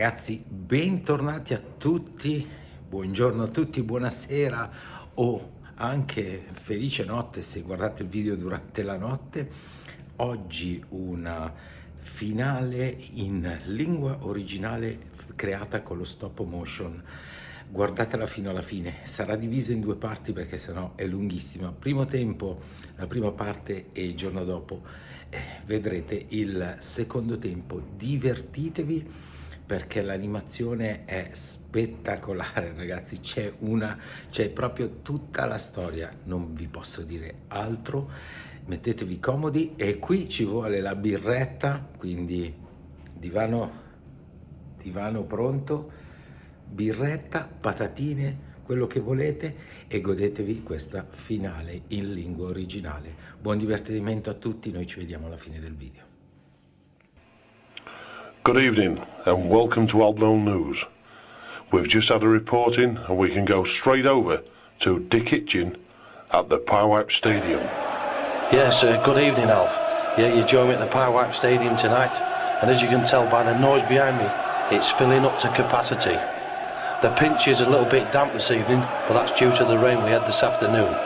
Ragazzi, bentornati a tutti, buongiorno a tutti, buonasera o anche felice notte se guardate il video durante la notte. Oggi una finale in lingua originale creata con lo stop motion. Guardatela fino alla fine, sarà divisa in due parti perché sennò è lunghissima. Primo tempo, la prima parte e il giorno dopo vedrete il secondo tempo. Divertitevi perché l'animazione è spettacolare, ragazzi, c'è proprio tutta la storia, non vi posso dire altro. Mettetevi comodi e qui ci vuole la birretta, quindi divano pronto, birretta, patatine, quello che volete, e godetevi questa finale in lingua originale. Buon divertimento a tutti, noi ci vediamo alla fine del video. Good evening and welcome to Aldnell News. We've just had a report in and we can go straight over to Dick Hitchin at the Powerwipe Stadium. Yes, good evening, Alf. Yeah, you join me at the Powerwipe Stadium tonight, and as you can tell by the noise behind me, it's filling up to capacity. The pitch is a little bit damp this evening, but that's due to the rain we had this afternoon.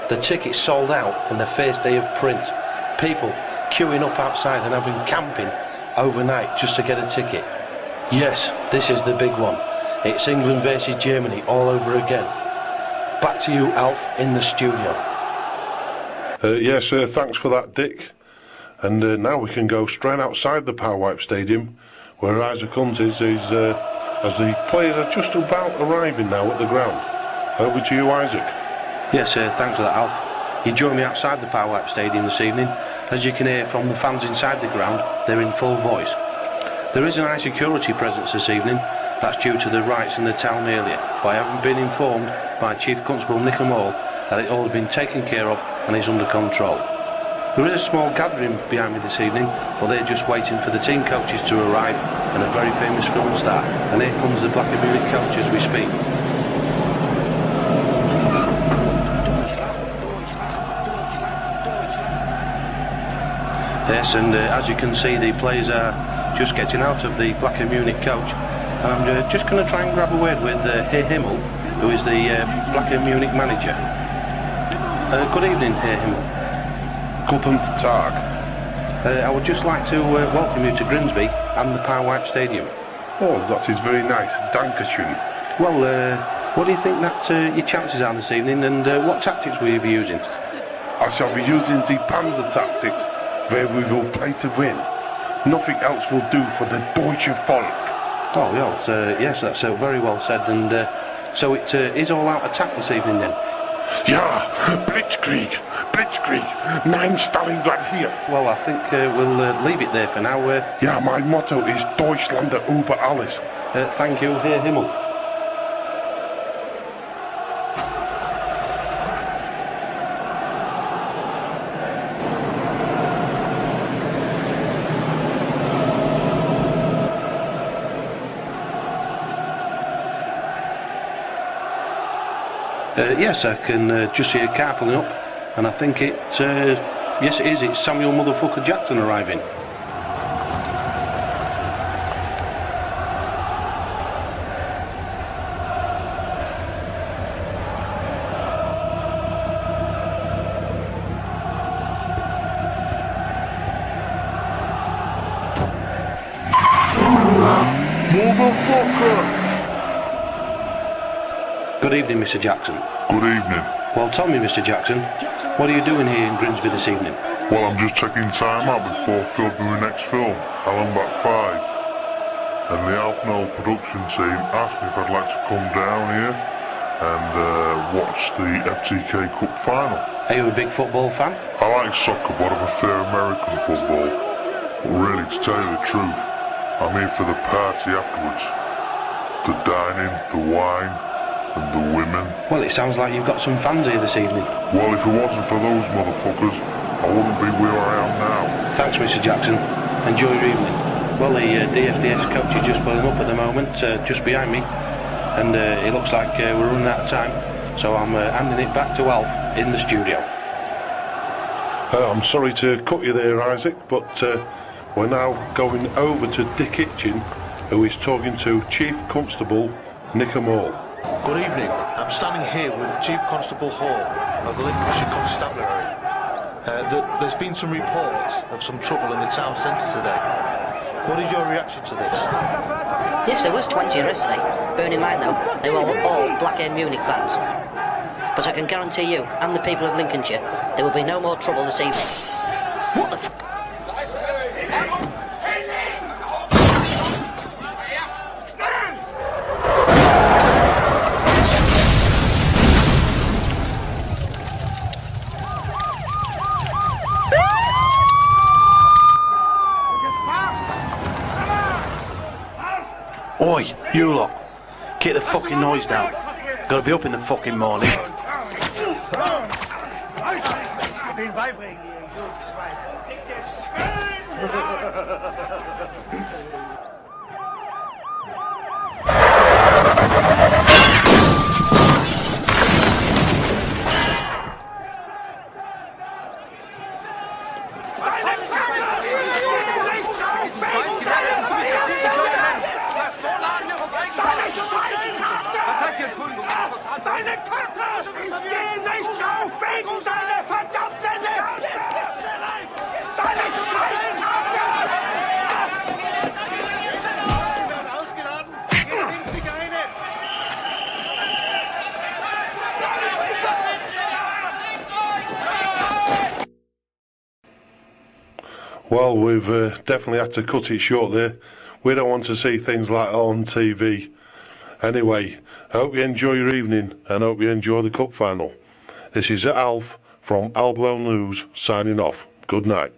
The tickets sold out on the first day of print. People queuing up outside and having camping overnight just to get a ticket. Yes, this is the big one. It's England versus Germany all over again. Back to you, Alf, in the studio. Yes, thanks for that, Dick. And now we can go straight outside the Powerwipe Stadium, where Isaac Hunt is as the players are just about arriving now at the ground. Over to you, Isaac. Yes, thanks for that, Alf. You join me outside the Powerwipe Stadium this evening. As you can hear from the fans inside the ground, they're in full voice. There is an high security presence this evening. That's due to the riots in the town earlier, but I haven't been informed by Chief Constable Nick Hall that it all has been taken care of and is under control. There is a small gathering behind me this evening, but they're just waiting for the team coaches to arrive and a very famous film star. And here comes the Black and Munich coach as we speak. Yes, and as you can see, the players are just getting out of the Black and Munich coach. And I'm just going to try and grab a word with Herr Himmel, who is the Black and Munich manager. Good evening, Herr Himmel. Guten Tag. I would just like to welcome you to Grimsby and the Powerwipe Stadium. Oh, that is very nice. Dankeschön. Well, what do you think that your chances are this evening, and what tactics will you be using? I shall be using the Panzer tactics, where we will play to win. Nothing else will do for the Deutsche Volk. Oh, well, yes, that's very well said, and so it is all-out attack this evening then? Ja, Blitzkrieg, Blitzkrieg, mein Stalingrad hier. Well, I think we'll leave it there for now. Ja, my motto is Deutschland über alles. Thank you, Herr Himmel. Yes, I can just see a car pulling up, and I think yes it is, it's Samuel Motherfucker Jackson arriving. Motherfucker! Good evening, Mr. Jackson. Good evening. Well, tell me, Mr. Jackson, what are you doing here in Grimsby this evening? Well, I'm just taking time out before filming my next film, Alan Back 5. And the Aldnell production team asked me if I'd like to come down here and watch the FTK Cup final. Are you a big football fan? I like soccer, but I prefer American football. But really, to tell you the truth, I'm here for the party afterwards. The dining, the wine, and the women. Well, it sounds like you've got some fans here this evening. Well, if it wasn't for those motherfuckers, I wouldn't be where I am now. Thanks, Mr. Jackson. Enjoy your evening. Well, the DFDS coach is just pulling up at the moment, just behind me, and it looks like we're running out of time, so I'm handing it back to Alf in the studio. I'm sorry to cut you there, Isaac, but we're now going over to Dick Hitchin who is talking to Chief Constable Nick Amall. Good evening. I'm standing here with Chief Constable Hall of the Lincolnshire Constabulary. There's been some reports of some trouble in the town centre today. What is your reaction to this? Yes, there was 20 yesterday. Bearing in mind, though, they were all Blackburn Munich fans. But I can guarantee you, and the people of Lincolnshire, there will be no more trouble this evening. What the f... Oi, you lot, get the fucking noise down. Gotta be up in the fucking morning. Well, we've definitely had to cut it short there. We don't want to see things like that on TV. Anyway, I hope you enjoy your evening and hope you enjoy the cup final. This is Alf from Alblo News signing off. Good night.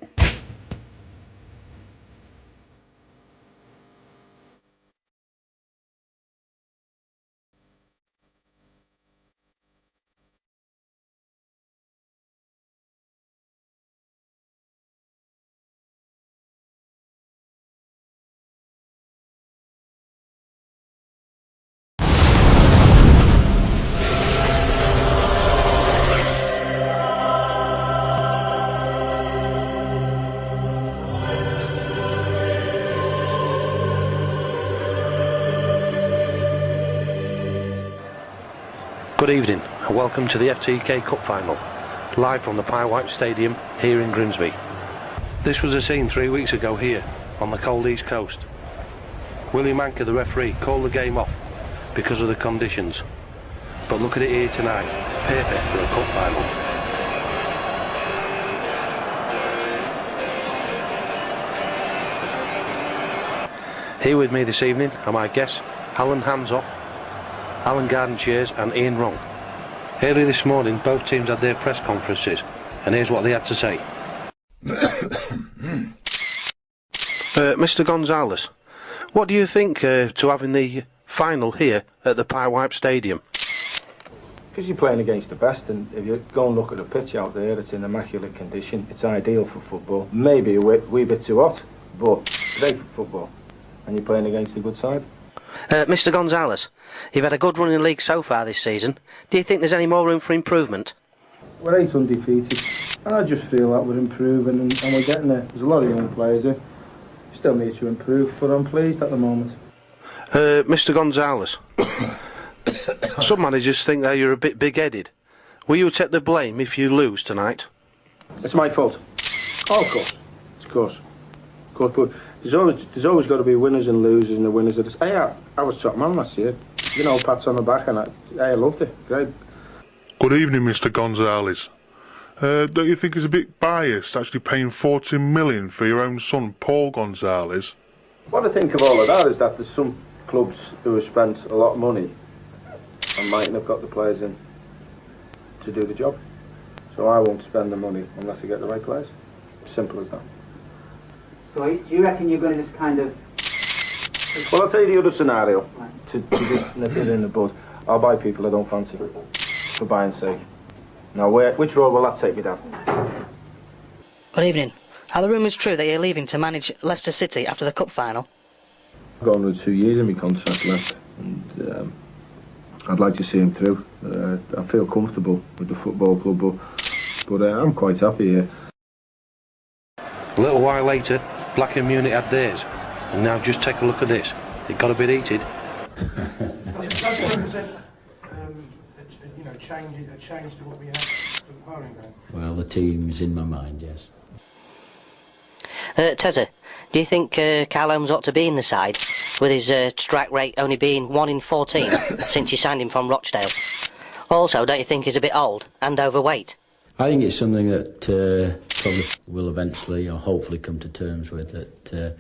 Good evening and welcome to the FTK Cup Final, live from the Pie Stadium here in Grimsby. This was a scene 3 weeks ago here on the cold East Coast. William Anker, the referee, called the game off because of the conditions. But look at it here tonight, perfect for a cup final. Here with me this evening are my guests, Alan Handsoff, Alan Garden Chairs and Ian Wrong. Early this morning both teams had their press conferences and here's what they had to say. Mr Gonzalez, what do you think to having the final here at the Pie Stadium? Because you're playing against the best, and if you go and look at the pitch out there, it's in immaculate condition. It's ideal for football. Maybe a wee bit too hot, but great for football. And you're playing against a good side. Mr Gonzalez, you've had a good run in the league so far this season. Do you think there's any more room for improvement? We're 8 undefeated, and I just feel that we're improving and we're getting there. There's a lot of young players here. Still need to improve, but I'm pleased at the moment. Mr Gonzalez, some managers think that you're a bit big-headed. Will you take the blame if you lose tonight? It's my fault. Oh, of course, but there's always got to be winners and losers, and the winners are just, hey, I was top man last year. You know, pats on the back, and I loved it. Great. Good evening, Mr Gonzalez. Don't you think it's a bit biased actually paying 14 million for your own son, Paul Gonzalez? What I think of all of that is that there's some clubs who have spent a lot of money and mightn't have got the players in to do the job. So I won't spend the money unless I get the right players. Simple as that. So do you reckon you're going to just kind of... Well, I'll tell you the other scenario. To just nip it in the bud. I'll buy people I don't fancy for buying sake. Now, which road will that take me down? Good evening. Are the rumours true that you're leaving to manage Leicester City after the cup final? I've got another 2 years in my contract left, and I'd like to see him through. I feel comfortable with the football club, but I'm quite happy here. A little while later, Blackburn Munich had theirs, and now just take a look at this. It got a bit heated. Does represent, a change to what we had for the polling day? Well, the team's in my mind, yes. Tezza, do you think Carl Holmes ought to be in the side, with his strike rate only being 1 in 14 since you signed him from Rochdale? Also, don't you think he's a bit old and overweight? I think it's something that probably will eventually or hopefully come to terms with, that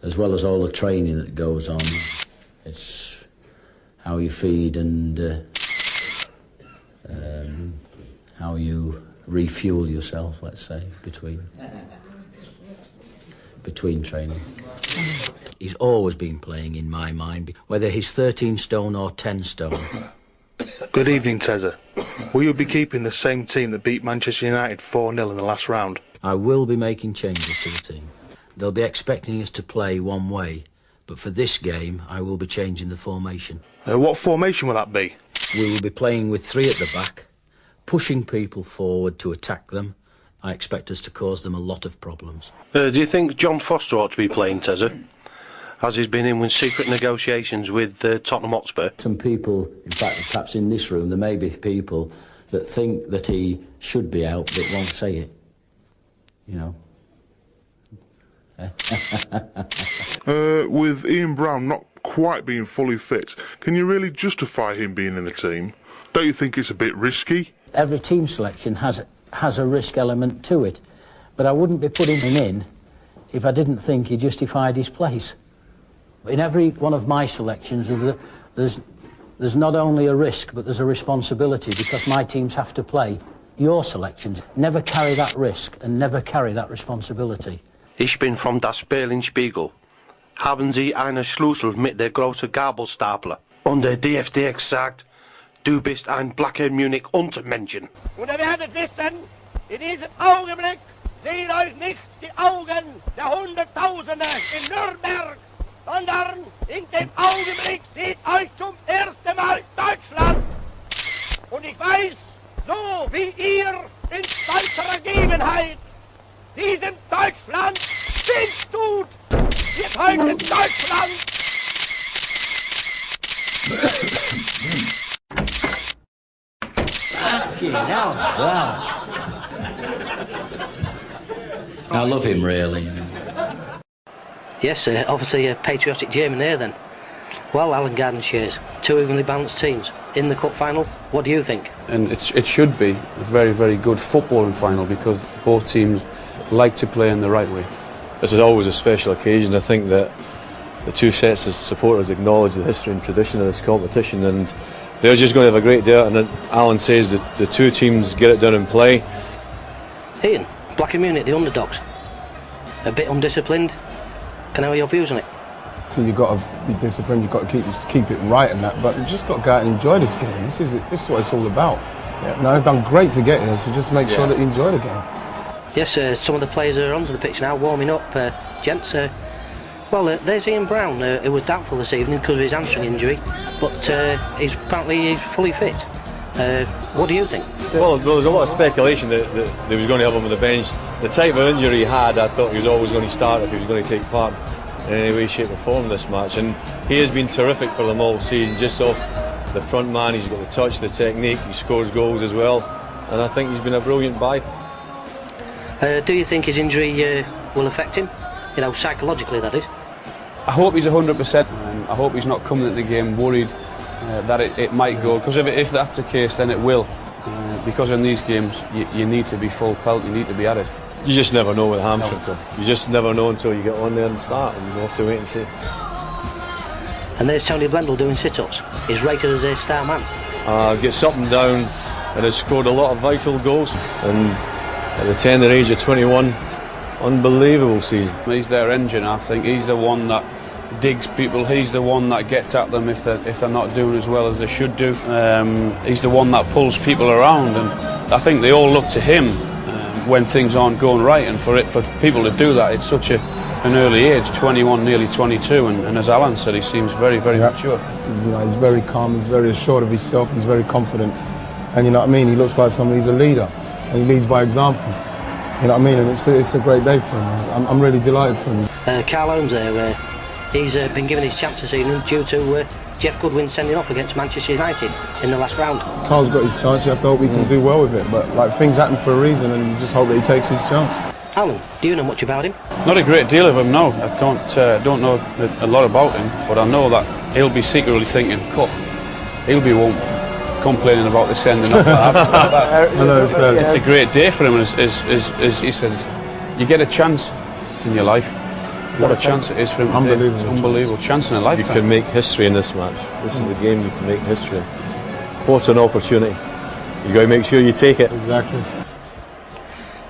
as well as all the training that goes on, it's how you feed and how you refuel yourself, let's say, between training. He's always been playing in my mind, whether he's 13 stone or 10 stone. Good evening, Tezza. Will you be keeping the same team that beat Manchester United 4-0 in the last round? I will be making changes to the team. They'll be expecting us to play one way, but for this game I will be changing the formation. What formation will that be? We will be playing with 3 at the back, pushing people forward to attack them. I expect us to cause them a lot of problems. Do you think John Foster ought to be playing, Tezza? As he's been in with secret negotiations with Tottenham Hotspur? Some people, in fact, perhaps in this room, there may be people that think that he should be out but won't say it. You know? With Ian Brown not quite being fully fit, can you really justify him being in the team? Don't you think it's a bit risky? Every team selection has a risk element to it, but I wouldn't be putting him in if I didn't think he justified his place. In every one of my selections, there's not only a risk, but there's a responsibility, because my teams have to play. Your selections never carry that risk and never carry that responsibility. Ich bin from das Berlin-Spiegel. Haben Sie einen Schlüssel mit der großen Gabelstapler? Und der DFD sagt, du bist ein blacker Munich-Untermenschen. Und ihr werdet wissen, in diesem Augenblick sehen euch nicht die Augen der Hunderttausende in Nürnberg, sondern in dem Augenblick sieht euch zum ersten Mal Deutschland. Und ich weiß, so wie ihr in stolzer Ergebenheit diesem Deutschland Dienst tut, wird heute Deutschland Fucking hell, wow. I love him, really. Yes, obviously a patriotic German there then. Well, Alan Garden shares 2 evenly balanced teams in the cup final. What do you think? And it should be a very, very good footballing final, because both teams like to play in the right way. This is always a special occasion. I think that the 2 sets of supporters acknowledge the history and tradition of this competition, and they're just going to have a great day. And Alan says that the 2 teams get it done and play. Ian, Black Munich, the underdogs, a bit undisciplined. Can I have your views on it? So you've got to be disciplined, you've got to keep it right and that, but you've just got to go out and enjoy this game. This is what it's all about. Yeah. You know, they've done great to get here, so just make sure that you enjoy the game. Yes, some of the players are onto the pitch now, warming up. Gents, there's Ian Brown, who was doubtful this evening because of his hamstring injury, but he's fully fit. What do you think? Well, there was a lot of speculation that they was going to have him on the bench. The type of injury he had, I thought he was always going to start if he was going to take part in any way, shape or form this match. And he has been terrific for them all season, just off the front man. He's got the touch, the technique, he scores goals as well. And I think he's been a brilliant buy. Do you think his injury will affect him? You know, psychologically, that is. I hope he's 100%. I hope he's not coming at the game worried that it might go, because if that's the case, then it will. Because in these games, you need to be full pelt, you need to be at it. You just never know with hamstring. No. You just never know until you get on there and start, and you have to wait and see. And there's Tony Blendl doing sit-ups. He's rated as a star man. Gets up and down and has scored a lot of vital goals. And at the tender age of 21, unbelievable season. He's their engine, I think. He's the one that digs people. He's the one that gets at them if they're not doing as well as they should do. He's the one that pulls people around, and I think they all look to him when things aren't going right. And for people to do that, it's such an early age, 21, nearly 22, and as Alan said, he seems very, very mature. You know, he's very calm. He's very assured of himself. He's very confident, and you know what I mean. He looks like somebody. He's a leader, and he leads by example. You know what I mean? And it's a great day for him. I'm really delighted for him. Carl Holmes there, He's been given his chance this evening due to Jeff Goodwin sending off against Manchester United in the last round. Carl's got his chance, you have to hope he can do well with it, but like things happen for a reason and you just hope that he takes his chance. Alan, do you know much about him? Not a great deal of him, no. I don't know a lot about him, but I know that he'll be secretly thinking, "Cook, he'll be one complaining about the sending off." It's a great day for him, as he says, you get a chance in your life. What a chance it is for him. Unbelievable. It's an unbelievable chance in a lifetime. You can make history in this match. This is a game you can make history in. What an opportunity. You've got to make sure you take it. Exactly.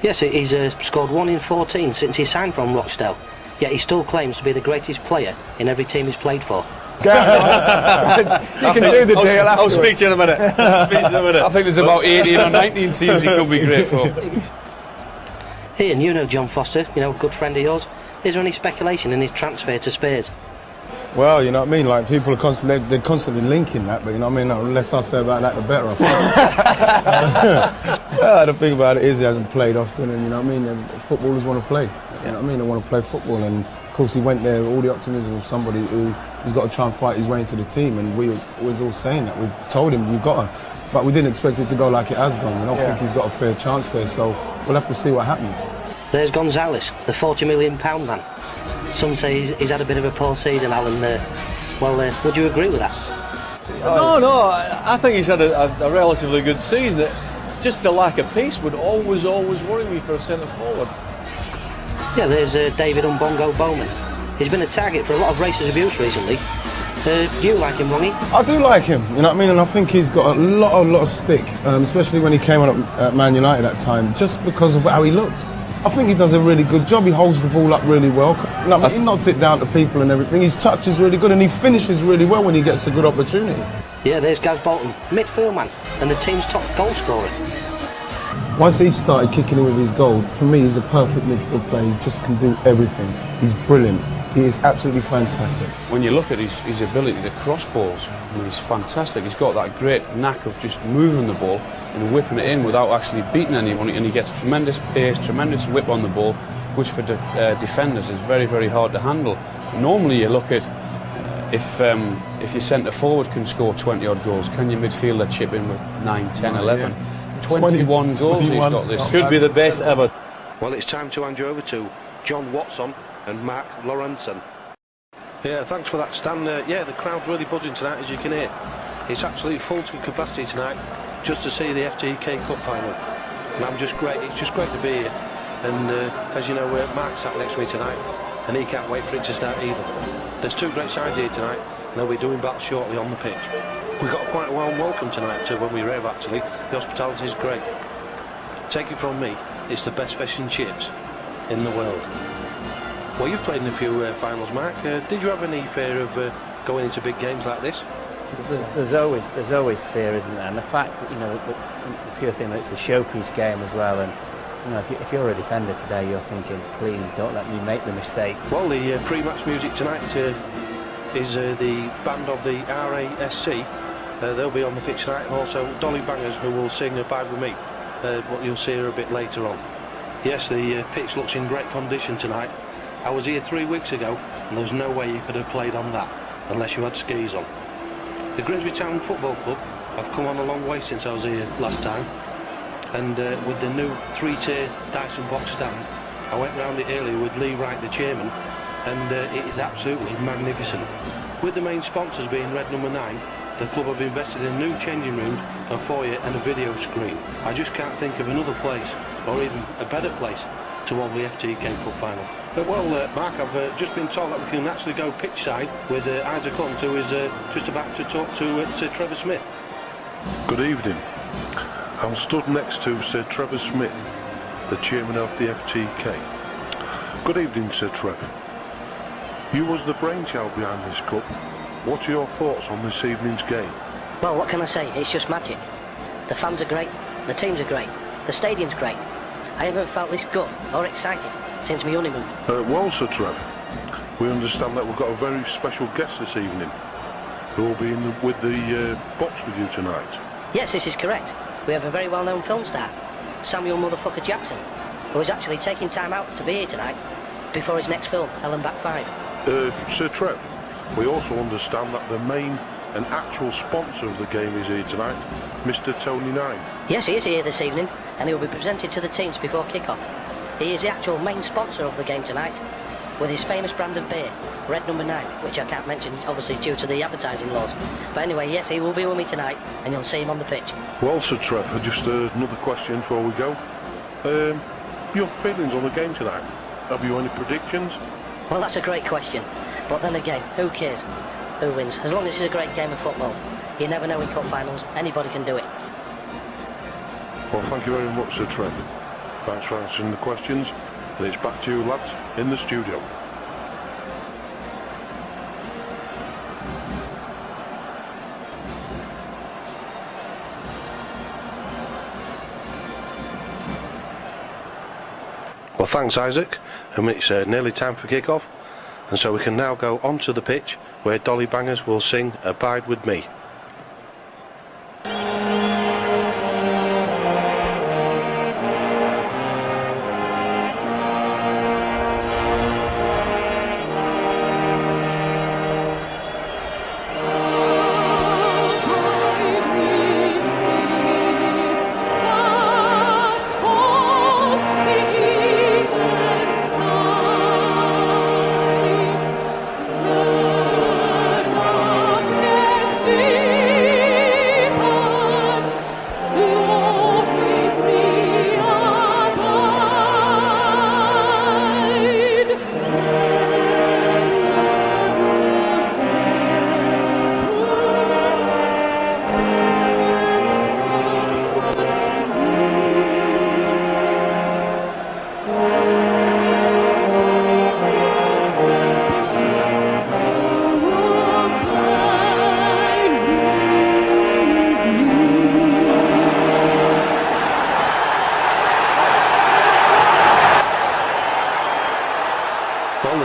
Yes, he's scored 1 in 14 since he signed from Rochdale, yet he still claims to be the greatest player in every team he's played for. You can do the deal. I'll speak to you in a minute. I think there's about 18 or 19 teams he could be great for. Ian, you know John Foster, you know, a good friend of yours. Is there any speculation in his transfer to Spurs? Well, you know what I mean, like people are constantly linking that, but you know what I mean, the less I say about that, the better I think. Yeah, the thing about it is he hasn't played often, and you know what I mean, footballers want to play. You know what I mean, they want to play football, and of course he went there with all the optimism of somebody who he's got to try and fight his way into the team, and we was all saying that. We told him, you've got to, but we didn't expect it to go like it has gone. We don't think he's got a fair chance there, so we'll have to see what happens. There's Gonzalez, the £40 million man. Some say he's had a bit of a poor season, Alan. Would you agree with that? No, I think he's had a relatively good season. Just the lack of pace would always worry me for a centre forward. Yeah, there's David Umbongo Bowman. He's been a target for a lot of racist abuse recently. Do you like him, Ronnie? I do like him, you know what I mean, and I think he's got a lot of stick, especially when he came on at Man United at that time, just because of how he looked. I think he does a really good job. He holds the ball up really well. He knocks it down to people and everything. His touch is really good and he finishes really well when he gets a good opportunity. Yeah, there's Gaz Bolton, midfield man, and the team's top goal scorer. Once he started kicking in with his goal, for me, he's a perfect midfield player. He just can do everything. He's brilliant. He is absolutely fantastic. When you look at his ability to cross balls, I mean, he's fantastic. He's got that great knack of just moving the ball and whipping it in without actually beating anyone, and he gets tremendous pace, tremendous whip on the ball, which for defenders is very, very hard to handle. Normally you look at if your centre forward can score 20 odd goals, can your midfielder chip in with 9, 10, 11? 21 goals he's got this. Could be the best ever. Well, it's time to hand you over to John Watson and Mark Lawrenson. Yeah, thanks for that, Stan. Yeah, the crowd's really buzzing tonight, as you can hear. It's absolutely full to capacity tonight, just to see the FTK Cup final. And it's just great to be here. And as you know, Mark sat next to me tonight, and he can't wait for it to start either. There's two great sides here tonight, and they'll be doing battle shortly on the pitch. We got quite a warm welcome tonight when we arrived, actually. The hospitality is great. Take it from me, it's the best fish and chips in the world. Well, you've played in a few finals, Mark. Did you have any fear of going into big games like this? There's always fear, isn't there? And the fact that, you know, the pure thing that it's a showpiece game as well, and you know, if you're a defender today, you're thinking, please don't let me make the mistake. Well, the pre-match music tonight is the band of the RASC. They'll be on the pitch tonight, and also Dolly Bangers, who will sing Abide With Me, what you'll see her a bit later on. Yes, the pitch looks in great condition tonight. I was here 3 weeks ago, and there was no way you could have played on that unless you had skis on. The Grimsby Town Football Club have come on a long way since I was here last time, and with the new 3-tier Dyson box stand, I went round it earlier with Lee Wright, the chairman, and it is absolutely magnificent. With the main sponsors being Red Number 9, the club have invested in a new changing room, a foyer and a video screen. I just can't think of another place, or even a better place, to hold the FTK Cup final. Well, Mark, I've just been told that we can actually go pitch side with Isaac Hunt, who is just about to talk to Sir Trevor Smith. Good evening. I'm stood next to Sir Trevor Smith, the chairman of the FTK. Good evening, Sir Trevor. You was the brainchild behind this cup. What are your thoughts on this evening's game? Well, what can I say? It's just magic. The fans are great, the teams are great, the stadium's great. I haven't felt this good or excited since my honeymoon. Well, Sir Trevor, we understand that we've got a very special guest this evening who will be with the box with you tonight. Yes, this is correct. We have a very well-known film star, Samuel Jackson, who is actually taking time out to be here tonight before his next film, Ellen Back 5. Sir Trev, we also understand that the main and actual sponsor of the game is here tonight, Mr. Tony 9. Yes, he is here this evening, and he will be presented to the teams before kick-off. He is the actual main sponsor of the game tonight, with his famous brand of beer, Red Number 9, which I can't mention, obviously, due to the advertising laws. But anyway, yes, he will be with me tonight, and you'll see him on the pitch. Well, Sir Trev, just another question before we go. Your feelings on the game tonight? Have you any predictions? Well, that's a great question. But then again, who cares who wins? As long as it's a great game of football. You never know in cup finals, anybody can do it. Well, thank you very much, Sir Trev. Thanks for answering the questions, and it's back to you lads in the studio. Well, thanks Isaac, and it's nearly time for kick-off, and so we can now go onto the pitch where Dolly Bangers will sing Abide With Me.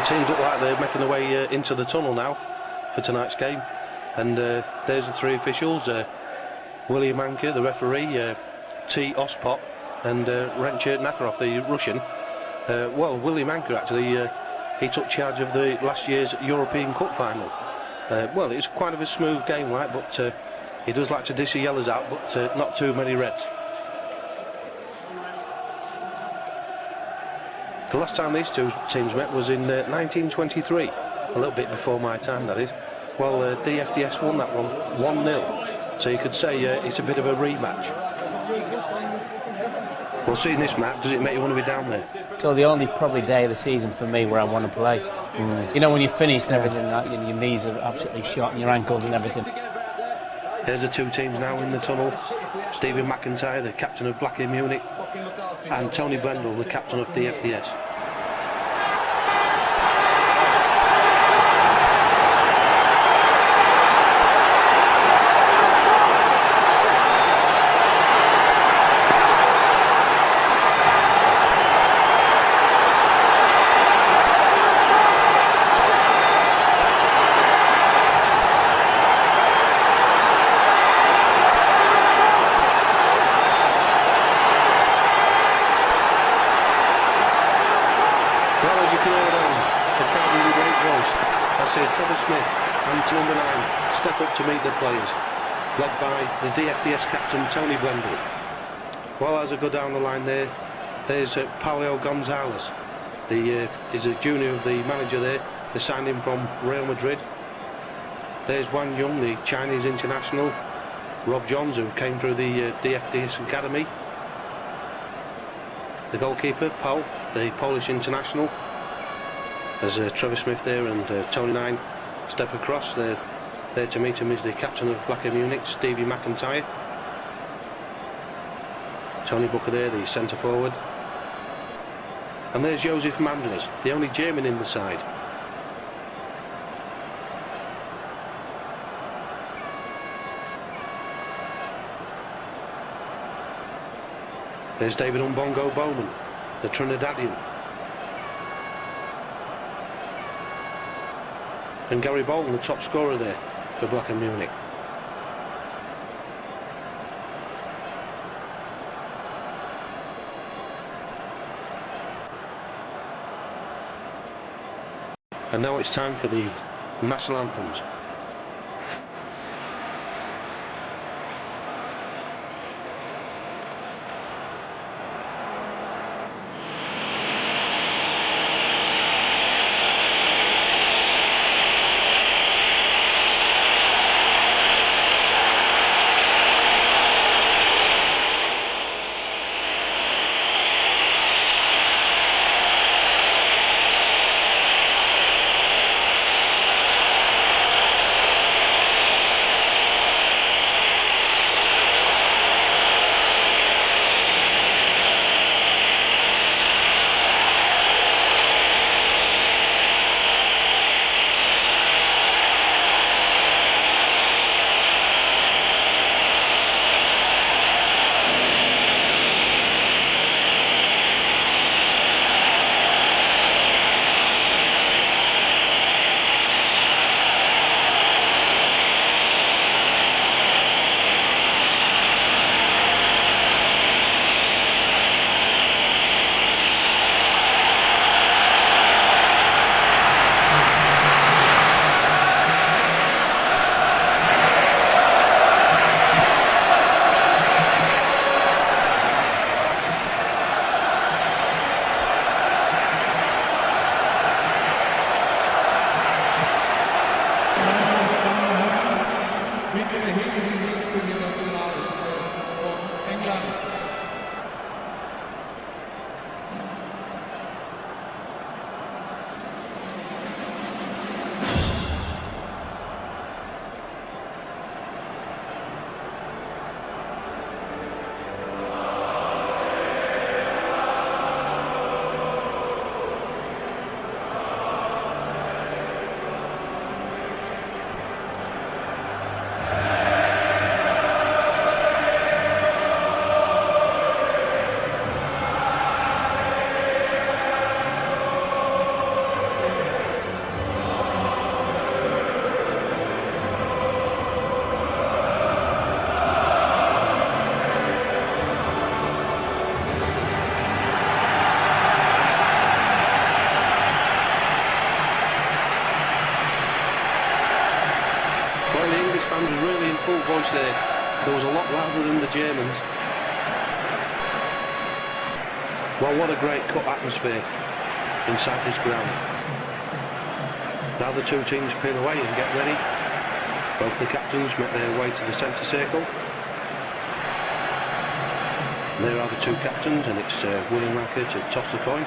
Teams look like they're making their way into the tunnel now for tonight's game, and there's the three officials, William Anker, the referee, T. Ospot, and Rencher Nakarov, the Russian. Well, William Anker actually, he took charge of the last year's European Cup final. Well, it was quite of a smooth game, like, but he does like to dish the yellows out, but not too many reds. The last time these two teams met was in 1923, a little bit before my time, that is. Well, DFDS won that one 1-0, so you could say it's a bit of a rematch. Well, seeing this map, does it make you want to be down there? So the only probably day of the season for me where I want to play. You know, when you're finished and everything, like, your knees are absolutely shot and your ankles and everything. There's the two teams now in the tunnel. Stephen McIntyre, the captain of Black Munich, and Tony Blendl, the captain of DFDS. To meet the players, led by the DFDS captain Tony Blendl. Well, as I go down the line there's Paulo Gonzalez. He's a junior of the manager there. They signed him from Real Madrid. There's Wang Yung, the Chinese international. Rob Johns, who came through the DFDS academy. The goalkeeper, Paul, the Polish international. There's Trevor Smith there, and Tony 9 step across. There to meet him is the captain of Black Munich, Stevie McIntyre. Tony Booker there, the centre forward. And there's Josef Manders, the only German in the side. There's David Umbongo Bowman, the Trinidadian. And Gary Bolton, the top scorer there for Black Munich. And now it's time for the national anthems. Voice there was a lot louder than the Germans. Well, what a great cut atmosphere inside this ground. Now the two teams peel away and get ready. Both the captains make their way to the centre circle. There are the two captains, and it's William Ranker to toss the coin.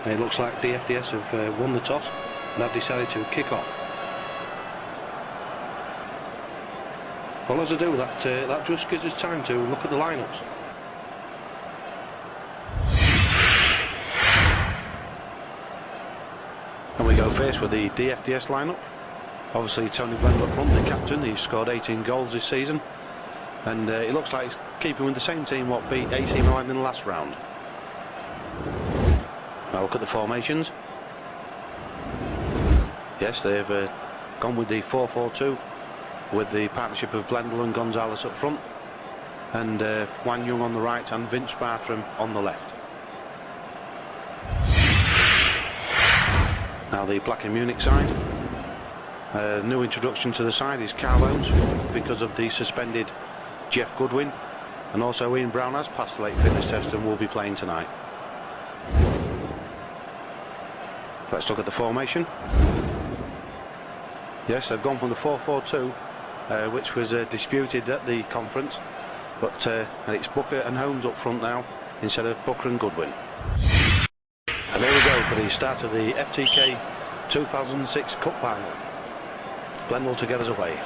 And it looks like DFDS have won the toss and have decided to kick off. Well, as I do that, that just gives us time to look at the lineups. And we go first with the DFDS lineup. Obviously Tony Blend up front, the captain. He's scored 18 goals this season, and it looks like he's keeping with the same team what beat AC Milan in the last round. Now look at the formations. Yes, they've gone with the 4-4-2 with the partnership of Blendl and Gonzalez up front, and Wan Young on the right and Vince Bartram on the left. Now the Black and Munich side. New introduction to the side is Carl Owens because of the suspended Jeff Goodwin, and also Ian Brown has passed the late fitness test and will be playing tonight. Let's look at the formation. Yes, they've gone from the 4-4-2, which was disputed at the conference, but and it's Booker and Holmes up front now instead of Booker and Goodwin. And there we go for the start of the FTK 2006 Cup Final. Blendl to get us away.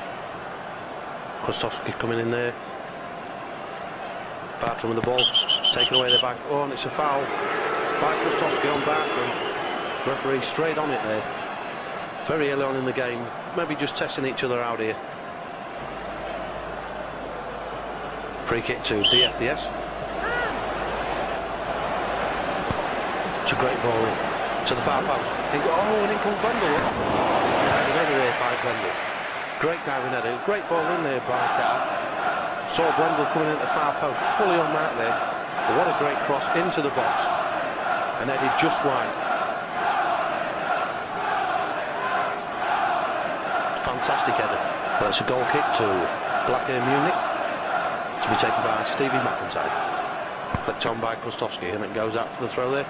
Krustovski coming in there. Bartram with the ball, taken away the back. Oh, and it's a foul by Krustovski on Bartram. Referee straight on it there. Very early on in the game. Maybe just testing each other out here. Free kick to DFDS. It's a great ball in to the far post. Oh, and in comes Blendl. Header there by Blendl. Great diving header. Great ball in there by Carr. Saw Blendl coming in at the far post. Fully on that there. But what a great cross into the box and headed just wide. Fantastic header. That's a goal kick to Munich to be taken by Stevie McIntyre. Flicked on by Krustovski and it goes out for the throw there.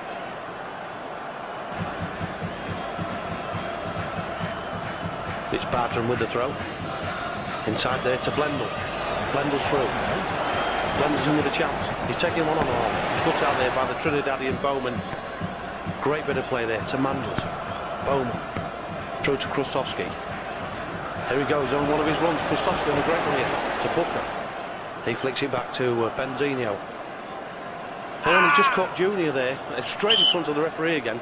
It's Bartram with the throw. Inside there to Blendl. Blendl's through. Blendl's in with a chance. He's taking one on all. He's put out there by the Trinidadian Bowman. Great bit of play there to Manders. Bowman. Through to Krustovski. Here he goes on one of his runs. Krustovski on a great one here to Booker. He flicks it back to Benzino. And he just caught Junior there, straight in front of the referee again.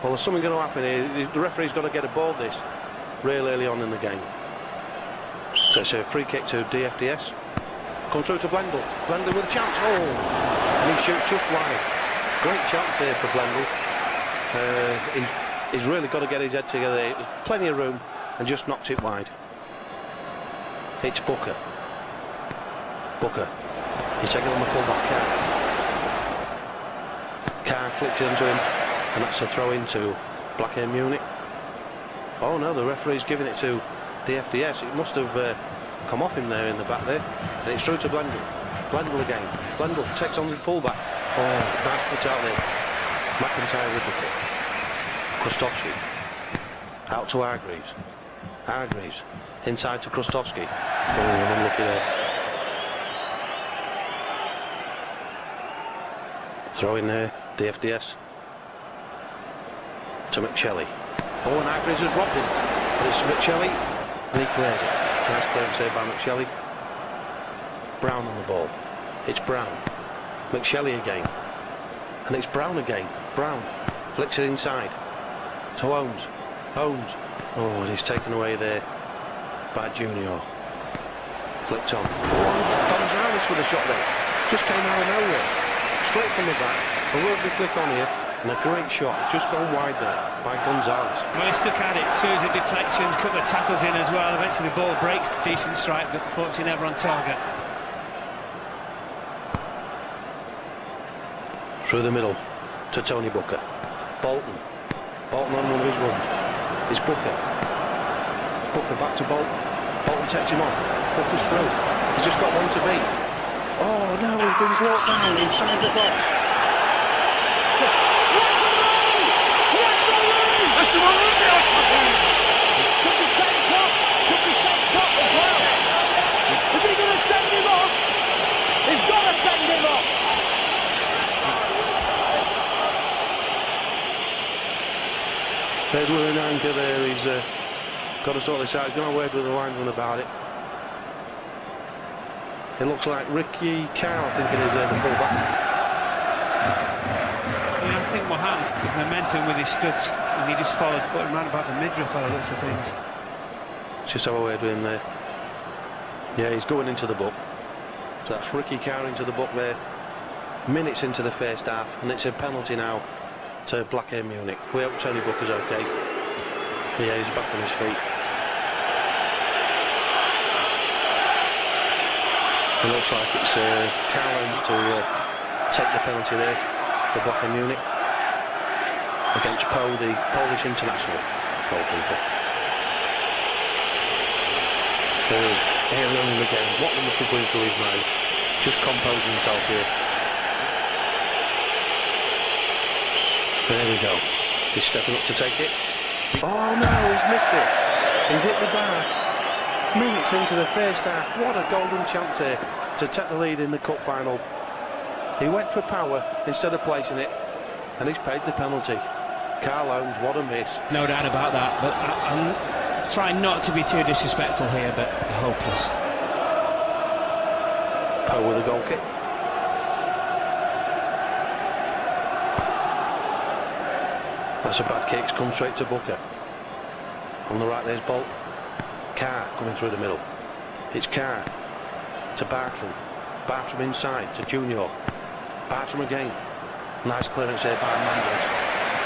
Well, there's something going to happen here. The referee's got to get aboard this real early on in the game. So it's a free kick to DFDS. Comes through to Blendl. Blendl with a chance. Oh! And he shoots just wide. Great chance there for Blendl. He's really got to get his head together. There's plenty of room and just knocked it wide. It's Booker. Booker. He's taking on the fullback, Carr. Carr flicks it into him. And that's a throw into Munich. Oh no, the referee's giving it to DFDS. It must have come off him there in the back there. And it's through to Blendl. Blendl again. Blendl takes on the fullback. Oh, nice put out there. McIntyre with the kick. Krustovski. Out to Hargreaves. Hargreaves. Inside to Krustovski. Oh, and unlucky there. Throw in there. DFDS. To McShelly. Oh, and Hargreaves has robbed him. But it's McShelly, and he clears it. Nice clearance here by McShelly. Brown on the ball. It's Brown. McShelly again. And it's Brown again. Brown flicks it inside. To Holmes. Holmes. Oh, and he's taken away there by Junior. Flicked on. Oh, Gonzalez with a shot there. Just came out of nowhere. Straight from the back. A rugby flick on here. And a great shot, just gone wide there by Gonzalez. Well, he stuck at it, series of deflections, a couple of tackles in as well. Eventually the ball breaks, decent strike, but unfortunately never on target. Through the middle to Tony Booker. Bolton. Bolton on one of his runs. It's Booker. Booker back to Bolton. Bolton takes him on. Booker's through. He's just got one to beat. Oh, now he's been brought down inside the box. That's the one on the off. Should be sent up. Should be sent up as well. Is he going to send him off? He's got to send him off. There's Willie Nanker there. He's got to sort this out. He's going to word with the linesman about it. It looks like Ricky Carr, I think it is, the fullback. Yeah, I think Mohammed has momentum with his studs. And he just followed, put him round about the midriff by the looks of things. Just have a word with him there. Yeah, he's going into the book. So that's Ricky Carr into the book there. Minutes into the first half, and it's a penalty now to Munich. We hope Tony Booker's okay. Yeah, he's back on his feet. It looks like it's Carr to take the penalty there for Munich. Against Poe, the Polish international goalkeeper. There's Aaron in the game. What must be going through his mind? Just composing himself here. There we go. He's stepping up to take it. Oh no, he's missed it. He's hit the bar. Minutes into the first half. What a golden chance here to take the lead in the cup final. He went for power instead of placing it, and he's paid the penalty. Carl Holmes, what a miss. No doubt about that, but I'm trying not to be too disrespectful here, but hopeless. Poe with a goal kick. That's a bad kick, it's come straight to Booker. On the right there's Bolt. Carr coming through the middle. It's Carr to Bartram. Bartram inside to Junior. Bartram again. Nice clearance there by Manders.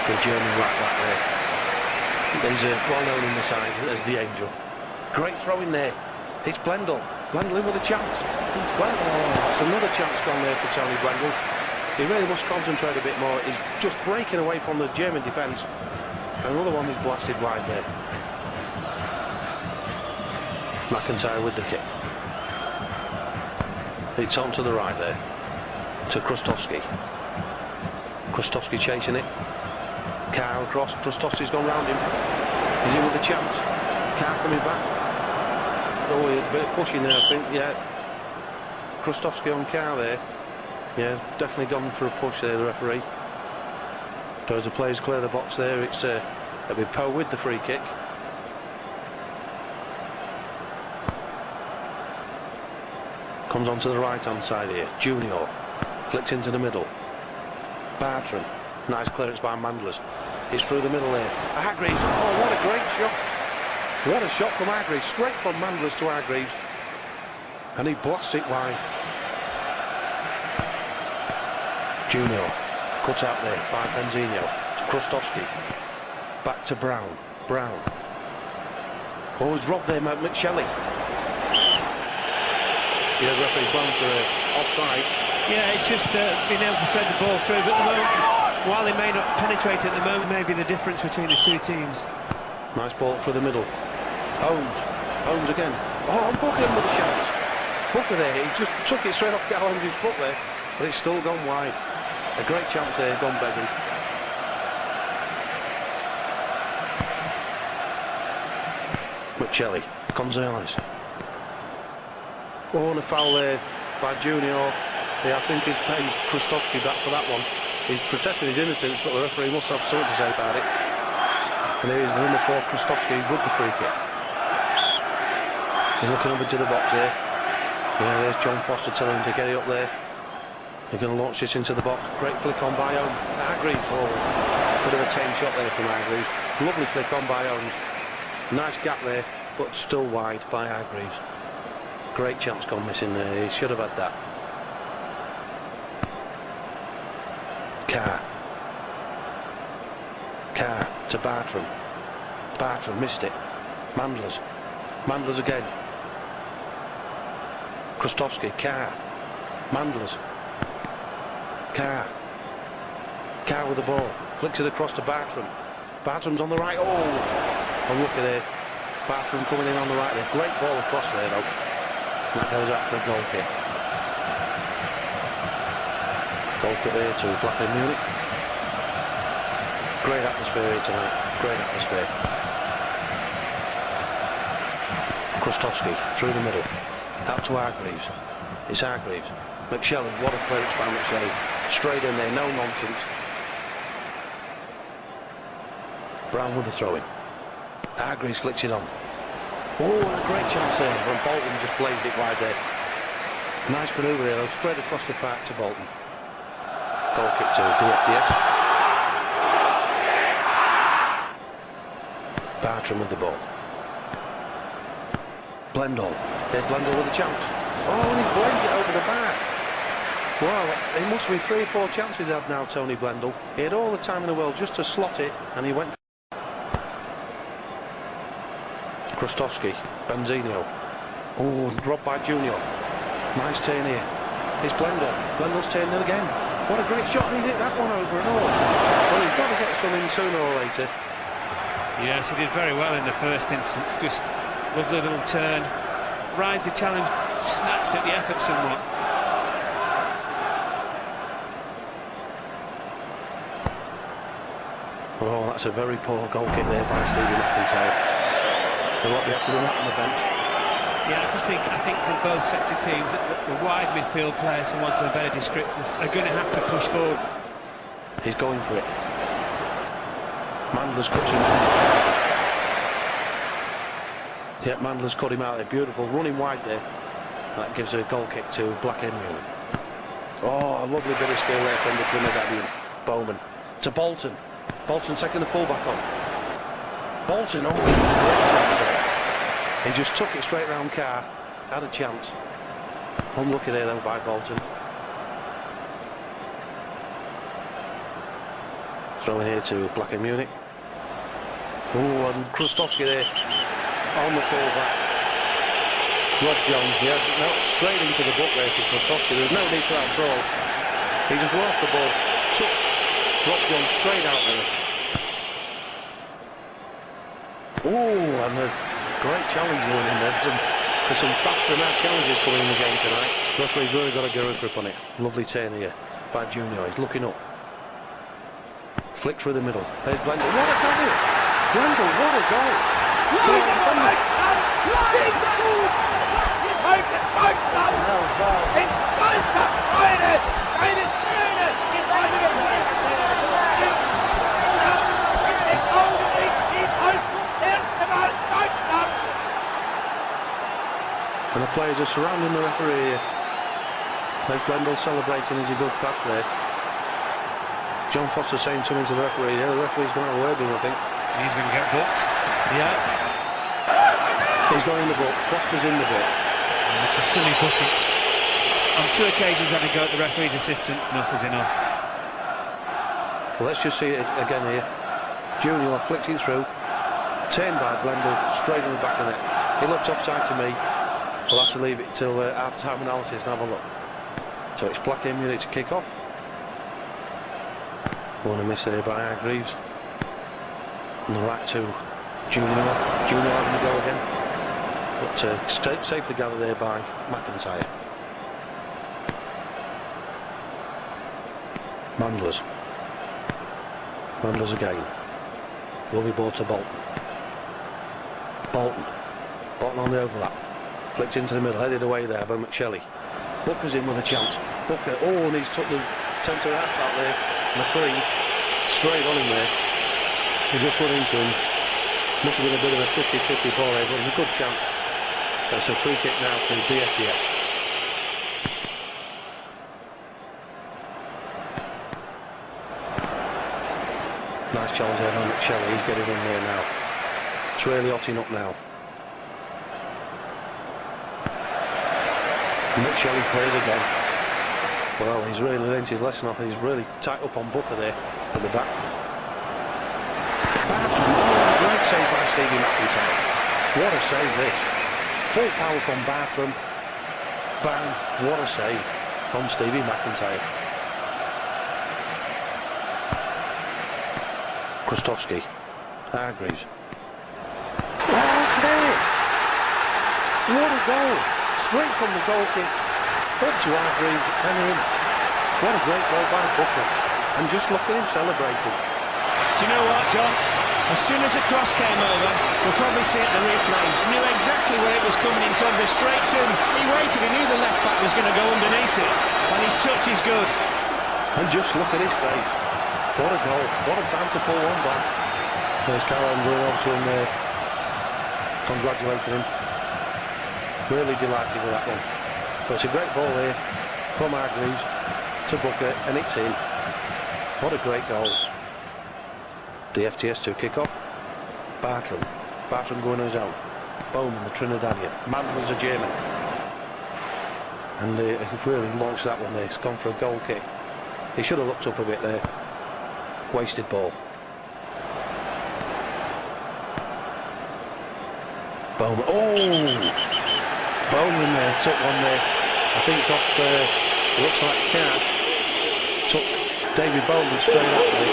The German right back there. He's well known in the side as the Angel. Great throw in there. It's Blendl. Blendl in with a chance. Blendl. Oh, that's another chance gone there for Tony Blendl. He really must concentrate a bit more. He's just breaking away from the German defence. Another one is blasted wide there. McIntyre with the kick. It's on to the right there. To Krustovski. Krustovski chasing it. Carr across. Krustovski's gone round him. He's in with a chance. Carr coming back. Oh, he had a bit of pushing there, I think. Yeah. Krustovski on Carr there. Yeah, definitely gone for a push there, the referee. So as the players clear the box there, it's it'll be Poe with the free kick. Comes onto the right-hand side here. Junior flicked into the middle. Bartram, nice clearance by Mandlers. It's through the middle there. Hargreaves, oh, what a great shot! What a shot from Hargreaves, straight from Mandlers to Hargreaves, and he blasts it wide. Junior, cut out there by Benzino to Krustovski. Back to Brown. Brown. Oh, he's robbed there, McShelly. Yeah, the referee's blown for offside. Yeah, it's just being able to thread the ball through. But at the moment, while they may not penetrate at the moment, maybe the difference between the two teams. Nice ball through the middle. Holmes. Holmes again. Oh, and Booker with a chance. Booker there, he just took it straight off Holmes' foot there, but it's still gone wide. A great chance there, gone begging. McShelly. Gonzalez. Oh, and a foul there by Junior. Yeah, I think he's paid Krustovski back for that one. He's protesting his innocence, but the referee must have something to say about it. And there is number 4, Krustovski, with the free kick. He's looking over to the box there. Yeah, there's John Foster telling him to get it up there. They're going to launch this into the box. Great flick on by Hargreaves. Oh, bit of a tame shot there from Hargreaves. Lovely flick on by Holmes. Nice gap there, but still wide by Hargreaves. Great chance gone missing there. He should have had that. Carr. Carr to Bartram. Bartram missed it. Mandlers. Mandlers again. Krustovski. Carr. Mandlers. Carr. Carr with the ball. Flicks it across to Bartram. Bartram's on the right. Oh! Unlucky there. Bartram coming in on the right there. Great ball across there though. And that goes out for a goal kick. Goal kick there to Blackburn Munich. Great atmosphere here tonight. Great atmosphere. Krustovski through the middle. Out to Hargreaves. It's Hargreaves. McShelly. What a clearance by McShelly. Straight in there. No nonsense. Brown with the throw-in. Hargreaves flicks it on. Oh, and a great chance there when Bolton just blazed it wide there. Nice manoeuvre there though, straight across the park to Bolton. Goal kick to DFDS. Bartram with the ball. Blendall. There's Blendall with a chance. Oh, and he's blazed it over the bar. Well, it must be 3 or 4 chances he had now, Tony Blendall. He had all the time in the world just to slot it, and he went. Krustovski, Benzino. Oh, robbed by Junior. Nice turn here. It's Blendall. Blendall's turning it again. What a great shot. He's hit that one over and all. Well, he's got to get something sooner or later. Yes, he did very well in the first instance. Just lovely little turn. Rides the challenge, snatched at the effort somewhat. Oh, that's a very poor goal kick there by Stevie McIntyre. They won't be happy with that on the bench. Yeah, I think from both sets of teams, the wide midfield players, for want of a better description, are going to have to push forward. He's going for it. Mandler's cuts him out. Yeah, Mandler's cut him out there. Beautiful, running wide there. That gives a goal kick to Black Munich. Oh, a lovely bit of skill there from the Trinidadian Bowman. To Bolton. Bolton taking the fullback on. Bolton, oh, great chance there. He just took it straight round Carr. Had a chance. Unlucky there though by Bolton. Throwing here to Black Munich. Oh, and Krustovski there on the fullback. Rod Johns, yeah, no, straight into the book there for Krustovski. There's no need for that at all. He just went off the ball, took Rob Jones straight out there. Oh, and a great challenge going in there. There's some fast and hard challenges coming in the game tonight. Referee's really got a good grip on it. Lovely turn here by Junior. He's looking up. Flick through the middle. There's Blendel. What a goal! Blendel, what a goal! And the players are surrounding the referee here. There's Blendel celebrating as he goes past there. John Foster saying something to the referee. Yeah, the referee's going to have a word with him, I think. He's going to get booked. Yeah. He's going in the book. Foster's in the book. That's a silly booking. On 2 occasions having to go at the referee's assistant. Enough is enough. Well, let's just see it again here. Junior flicks it through. Turned by Blendel, straight in the back of it. He looks offside to me. We'll have to leave it till half-time analysis and have a look. So it's Black M unit to kick off. One a miss there by Hargreaves. On the right to Junior. Junior having to go again. But safely gathered there by McIntyre. Mandlers. Mandlers again. Lovely ball to Bolton. Bolton on the overlap. Flicked into the middle, headed away there by McShelly. Booker's in with a chance. Booker, oh, and he's took the centre half out there. McCree, straight on him there. He just run into him. Must have been a bit of a 50-50 ball there, but it was a good chance. That's a free kick now to DFDS. Nice challenge there on McShelly, he's getting in there now. It's really hotting up now. McShelly plays again. Well, he's really learnt his lesson off. He's really tight up on Booker there at the back. Bartram, oh, great save by Stevie McIntyre. What a save this. Full power from Bartram. Bang, what a save from Stevie McIntyre. Krustowski. Hargreaves. Oh, it's there! What a goal! Straight from the goal kick, up to Hargreaves and in. What a great goal by Booker. And just look at him celebrating. Do you know what, John? As soon as the cross came over, we'll probably see it in the replay. He knew exactly where it was coming in to go straight to him. He waited, he knew the left back was going to go underneath it. And his touch is good. And just look at his face. What a goal. What a time to pull one back. There's Caroline running over to him there. Congratulating him. Really delighted with that one. But it's a great ball here from Hargreaves to Booker, and it's in. What a great goal. The FTS to kick off. Bartram going on his own. Bowman, the Trinidadian. Mandler's a German. And he really launched that one there. He's gone for a goal kick. He should have looked up a bit there. Wasted ball. Bowman. Oh! Bowman there, took one there, I think off, looks like Cat, took David Bowman straight out there.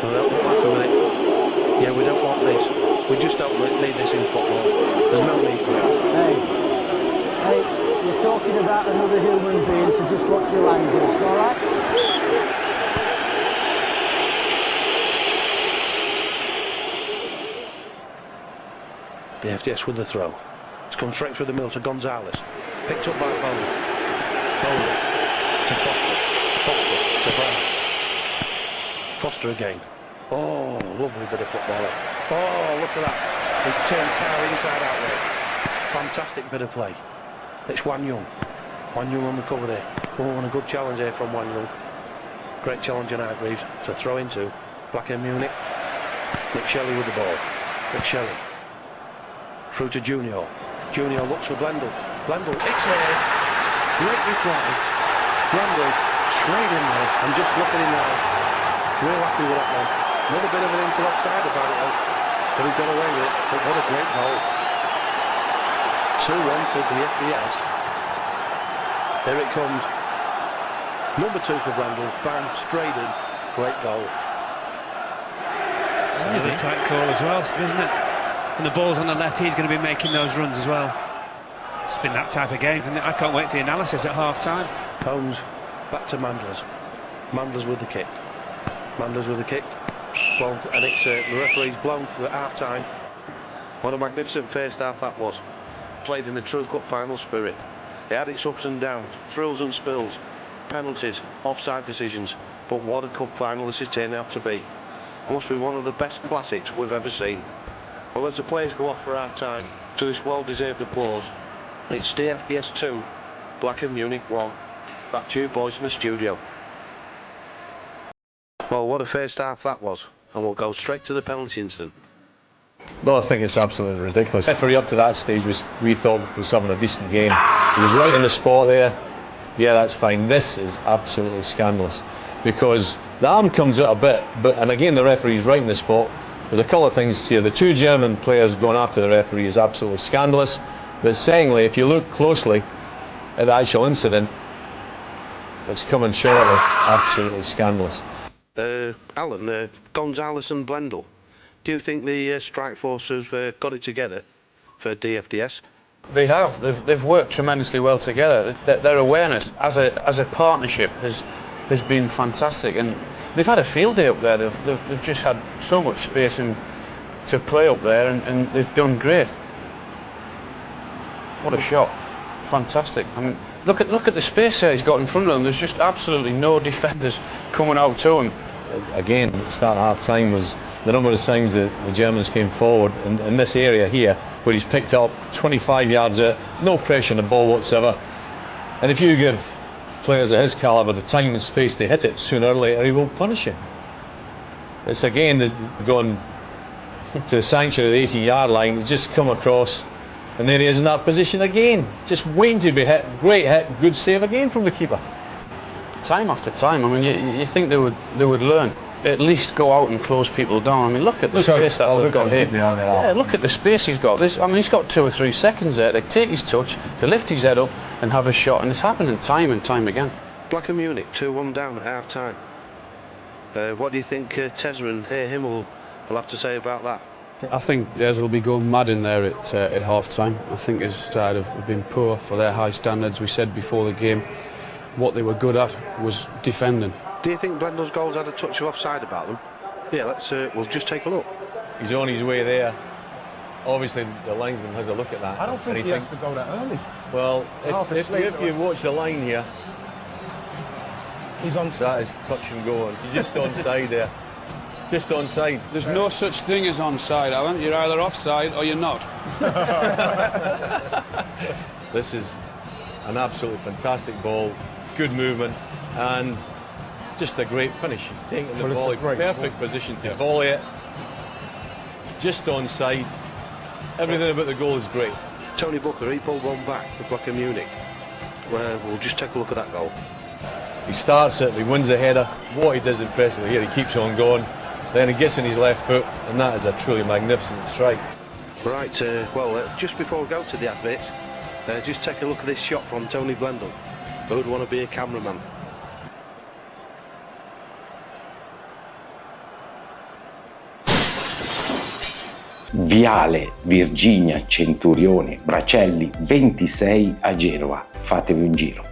I don't look happy with it. Yeah, we don't want this. We just don't need this in football. There's no need for it. Hey, you're talking about another human being, so just watch your language, alright? The FDS with the throw. It's come straight through the middle to Gonzalez. Picked up by Bowman. Bowman to Foster. Foster to Brown. Foster again. Oh, lovely bit of footballer. Oh, look at that. He's turned Carr inside out there. Fantastic bit of play. It's Wan Young. Wan Young on the cover there. Oh, and a good challenge there from Wan Young. Great challenge on Hargreaves to throw into Black M Munich. McShelly with the ball. McShelly. Through to Junior. Junior looks for Blendel. Blendel, it's there. Great reply. Blendel straight in there, and just look at him now. Real happy with that one. Another bit of an into offside about it, but he got away with it. But what a great goal. 2-1 to the FBS. Here it comes. Number 2 for Blendl. Bang, straight in. Great goal. It's another tight call as well, isn't it? And the ball's on the left, he's going to be making those runs as well. It's been that type of game, isn't it? I can't wait for the analysis at half-time. Holmes, back to Manders. Manders with the kick. Manders with the kick. Blown, and it's the referee's blown for half-time. What a magnificent first half that was. Played in the true cup final spirit. It had its ups and downs, thrills and spills, penalties, offside decisions. But what a cup final this is turning out to be. Must be one of the best classics we've ever seen. Well, as the players go off for half-time, to this well-deserved applause, it's DFBS 2, Black Munich 1. Back to you boys in the studio. Well, what a first half that was, and we'll go straight to the penalty incident. Well, I think it's absolutely ridiculous. The referee up to that stage we thought was having a decent game. He was right in the spot there. Yeah, that's fine. This is absolutely scandalous because the arm comes out a bit, and again the referee's right in the spot. There's a couple of things here. The 2 German players going after the referee is absolutely scandalous. But secondly, if you look closely at the actual incident, it's coming shortly. Absolutely scandalous. Alan, Gonzalez and Blendl. Do you think the strike force have got it together for DFDS? They have. They've worked tremendously well together. Their awareness as a partnership has been fantastic, and they've had a field day up there. They've just had so much space to play up there, and they've done great. What a shot! Fantastic. I mean, look at the space there he's got in front of him. There's just absolutely no defenders coming out to him. Again, at the start of half time was the number of times that the Germans came forward in this area here where he's picked up 25 yards out, no pressure on the ball whatsoever. And if you give players of his calibre the time and space to hit it, sooner or later he will punish you. It's again going to the sanctuary of the 18-yard line, just come across, and there he is in that position again, just waiting to be hit. Great hit, good save again from the keeper. Time after time. I mean, you think they would learn. At least go out and close people down. I mean, look at the space that they've got here. Yeah, look at the space he's got. I mean, he's got 2 or 3 seconds there to take his touch, to lift his head up and have a shot, and it's happening time and time again. Black Munich 2-1 down at half time. What do you think Tezza and him will have to say about that? I think Des will be going mad in there at half time. I think his side have been poor for their high standards. We said before the game what they were good at was defending. Do you think Blendl's goals had a touch of offside about them? Yeah, we'll just take a look. He's on his way there. Obviously the linesman has a look at that. I don't think he has to go that early. Well, if you watch the line here, he's onside. That is touch and go. He's just onside there. Just onside. There's no such thing as onside, Alan. You're either offside or you're not. This is an absolutely fantastic ball, good movement, and just a great finish. He's taking the volley, perfect position to volley it, just onside. Everything about the goal is great. Tony Booker, he pulled one back for Black Munich. We'll just take a look at that goal. He starts it, he wins the header. What he does impressively here, he keeps on going. Then he gets in his left foot, and that is a truly magnificent strike. Right, just before we go to the adverts, just take a look at this shot from Tony Blendl. Who would want to be a cameraman? Viale Virginia Centurione Bracelli 26 a Genova. Fatevi un giro.